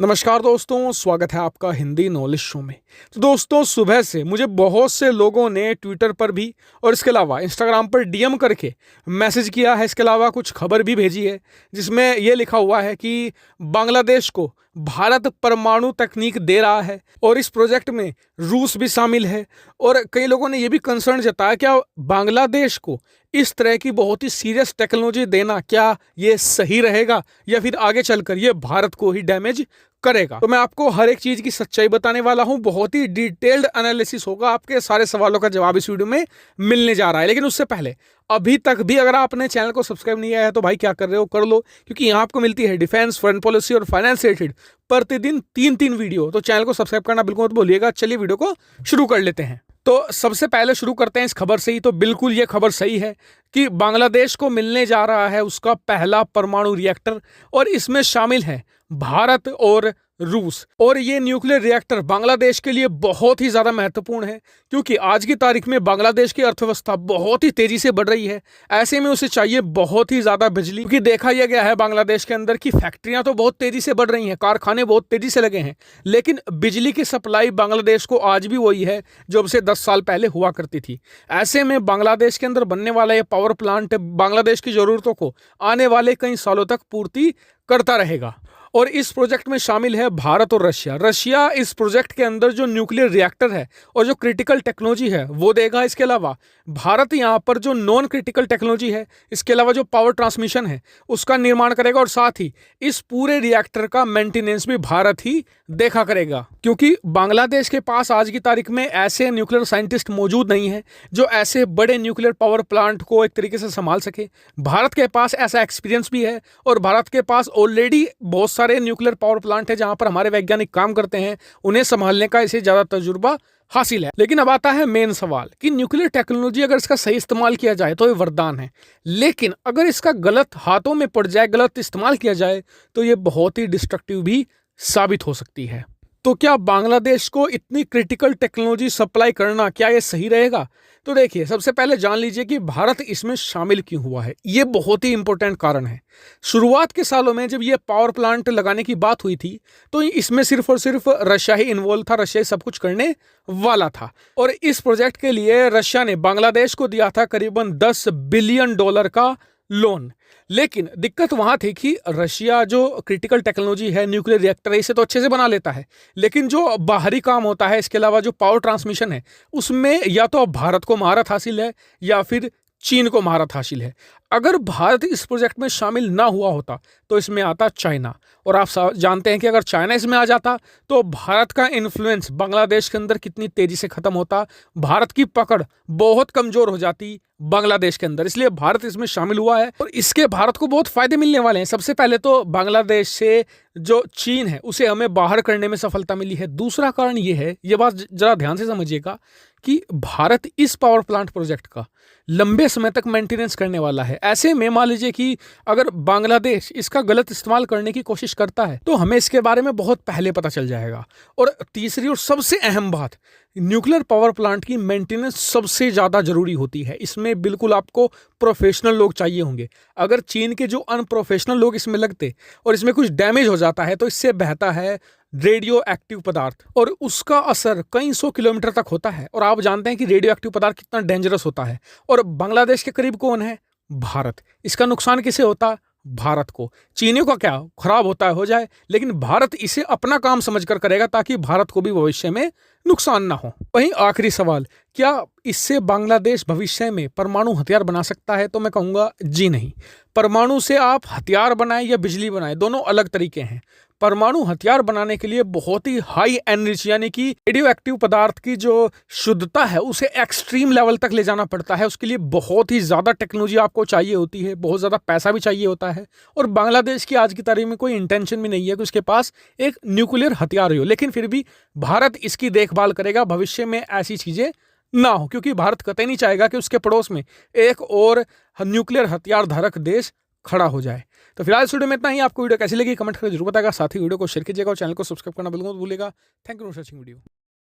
नमस्कार दोस्तों, स्वागत है आपका हिंदी नॉलेज शो में। तो दोस्तों, सुबह से मुझे बहुत से लोगों ने ट्विटर पर भी और इसके अलावा इंस्टाग्राम पर डीएम करके मैसेज किया है। इसके अलावा कुछ खबर भी भेजी है जिसमें ये लिखा हुआ है कि बांग्लादेश को भारत परमाणु तकनीक दे रहा है और इस प्रोजेक्ट में रूस भी शामिल है। और कई लोगों ने यह भी कंसर्न जताया क्या बांग्लादेश को इस तरह की बहुत ही सीरियस टेक्नोलॉजी देना क्या ये सही रहेगा या फिर आगे चलकर ये भारत को ही डैमेज करेगा। तो मैं आपको हर एक चीज की सच्चाई बताने वाला हूं। बहुत ही डिटेल्ड एनालिसिस होगा, आपके सारे सवालों का जवाब इस वीडियो में मिलने जा रहा है। लेकिन उससे पहले अभी तक भी अगर आपने चैनल को सब्सक्राइब नहीं किया है तो भाई क्या कर रहे हो, कर लो, क्योंकि यहाँ आपको मिलती है डिफेंस, फॉरेन पॉलिसी और फाइनेंस रिलेटेड प्रतिदिन 3 वीडियो। तो चैनल को सब्सक्राइब करना बिल्कुल मत भूलिएगा। चलिए वीडियो को शुरू कर लेते हैं। तो सबसे पहले शुरू करते हैं इस खबर से ही। तो बिल्कुल ये खबर सही है कि बांग्लादेश को मिलने जा रहा है उसका पहला परमाणु रिएक्टर और इसमें शामिल है भारत और रूस। और ये न्यूक्लियर रिएक्टर बांग्लादेश के लिए बहुत ही ज्यादा महत्वपूर्ण है क्योंकि आज की तारीख में बांग्लादेश की अर्थव्यवस्था बहुत ही तेजी से बढ़ रही है। ऐसे में उसे चाहिए बहुत ही ज्यादा बिजली, क्योंकि देखा यह गया है बांग्लादेश के अंदर की फैक्ट्रियां तो बहुत तेजी से बढ़ रही हैं, कारखाने बहुत तेजी से लगे हैं, लेकिन बिजली की सप्लाई बांग्लादेश को आज भी वही है जो अब से 10 साल पहले हुआ करती थी। ऐसे में बांग्लादेश के अंदर बनने वाला यह पावर प्लांट बांग्लादेश की जरूरतों को आने वाले कई सालों तक पूर्ति करता रहेगा। और इस प्रोजेक्ट में शामिल है भारत और रशिया। रशिया इस प्रोजेक्ट के अंदर जो न्यूक्लियर रिएक्टर है और जो क्रिटिकल टेक्नोलॉजी है वो देगा। इसके अलावा भारत यहाँ पर जो नॉन क्रिटिकल टेक्नोलॉजी है, इसके अलावा जो पावर ट्रांसमिशन है उसका निर्माण करेगा और साथ ही इस पूरे रिएक्टर का मेंटेनेंस भी भारत ही देखा करेगा, क्योंकि बांग्लादेश के पास आज की तारीख में ऐसे न्यूक्लियर साइंटिस्ट मौजूद नहीं है जो ऐसे बड़े न्यूक्लियर पावर प्लांट को एक तरीके से संभाल सके। भारत के पास ऐसा एक्सपीरियंस भी है और भारत के पास ऑलरेडी बहुत सारे न्यूक्लियर पावर प्लांट है जहां पर हमारे वैज्ञानिक काम करते हैं, उन्हें संभालने का इसे ज्यादा तजुर्बा हासिल है। लेकिन अब आता है मेन सवाल कि न्यूक्लियर टेक्नोलॉजी अगर इसका सही इस्तेमाल किया जाए तो ये वरदान है, लेकिन अगर इसका गलत हाथों में पड़ जाए, गलत इस्तेमाल किया जाए तो ये बहुत ही डिस्ट्रक्टिव भी साबित हो सकती है। तो क्या बांग्लादेश को इतनी क्रिटिकल टेक्नोलॉजी सप्लाई करना क्या ये सही रहेगा? तो देखिए, सबसे पहले जान लीजिए कि भारत इसमें शामिल क्यों हुआ है। ये बहुत ही इंपॉर्टेंट कारण है। शुरुआत के सालों में जब ये पावर प्लांट लगाने की बात हुई थी तो इसमें सिर्फ और सिर्फ रशिया ही इन्वॉल्व था, रशिया ही सब कुछ करने वाला था। और इस प्रोजेक्ट के लिए रशिया ने बांग्लादेश को दिया था करीबन $10 बिलियन का लोन। लेकिन दिक्कत वहां थी कि रशिया जो क्रिटिकल टेक्नोलॉजी है, न्यूक्लियर रिएक्टर है, इसे तो अच्छे से बना लेता है, लेकिन जो बाहरी काम होता है, इसके अलावा जो पावर ट्रांसमिशन है, उसमें या तो भारत को महारत हासिल है या फिर चीन को महारत हासिल है। अगर भारत इस प्रोजेक्ट में शामिल ना हुआ होता तो इसमें आता चाइना, और आप जानते हैं कि अगर चाइना इसमें आ जाता तो भारत का इन्फ्लुएंस बांग्लादेश के अंदर कितनी तेजी से खत्म होता, भारत की पकड़ बहुत कमजोर हो जाती बांग्लादेश के अंदर। इसलिए भारत इसमें शामिल हुआ है और इसके भारत को बहुत फायदे मिलने वाले हैं। सबसे पहले तो बांग्लादेश से जो चीन है उसे हमें बाहर करने में सफलता मिली है। दूसरा कारण ये है, ये बात जरा ध्यान से समझिएगा, कि भारत इस पावर प्लांट प्रोजेक्ट का लंबे समय तक मेंटेनेंस करने वाला है। ऐसे में मान लीजिए कि अगर बांग्लादेश इसका गलत इस्तेमाल करने की कोशिश करता है तो हमें इसके बारे में बहुत पहले पता चल जाएगा। और तीसरी और सबसे अहम बात, न्यूक्लियर पावर प्लांट की मेंटेनेंस सबसे ज्यादा जरूरी होती है। इसमें बिल्कुल आपको प्रोफेशनल लोग चाहिए होंगे। अगर चीन के जो अनप्रोफेशनल लोग इसमें लगते और इसमें कुछ डैमेज हो जाता है तो इससे बहता है रेडियो एक्टिव पदार्थ और उसका असर कई 100 किलोमीटर तक होता है। और आप जानते हैं कि रेडियो एक्टिव पदार्थ कितना डेंजरस होता है। और बांग्लादेश के करीब कौन है? भारत। इसका नुकसान किसे होता? भारत को। चीनियों का क्या खराब होता है हो जाए, लेकिन भारत इसे अपना काम समझकर करेगा ताकि भारत को भी भविष्य में नुकसान ना हो। वहीं आखिरी सवाल, क्या इससे बांग्लादेश भविष्य में परमाणु हथियार बना सकता है? तो मैं कहूंगा जी नहीं। परमाणु से आप हथियार बनाएं या बिजली बनाएं, दोनों अलग तरीके हैं। परमाणु हथियार बनाने के लिए बहुत ही हाई एनरिच यानी कि रेडियो एक्टिव पदार्थ की जो शुद्धता है उसे एक्सट्रीम लेवल तक ले जाना पड़ता है। उसके लिए बहुत ही ज्यादा टेक्नोलॉजी आपको चाहिए होती है, बहुत ज्यादा पैसा भी चाहिए होता है। और बांग्लादेश की आज की तारीख में कोई इंटेंशन भी नहीं है कि उसके पास एक न्यूक्लियर हथियार हो, लेकिन फिर भी भारत इसकी देखभाल करेगा भविष्य में ऐसी चीजें ना हो, क्योंकि भारत कतई नहीं चाहेगा कि उसके पड़ोस में एक और न्यूक्लियर हथियार धारक देश खड़ा हो जाए। तो फिलहाल इस वीडियो में इतना ही। आपको वीडियो कैसी लगी कमेंट करके जरूर बताएगा, साथ ही वीडियो को शेयर कीजिएगा और चैनल को सब्सक्राइब करना बिल्कुल मत भूलिएगा। Thank you for watching video.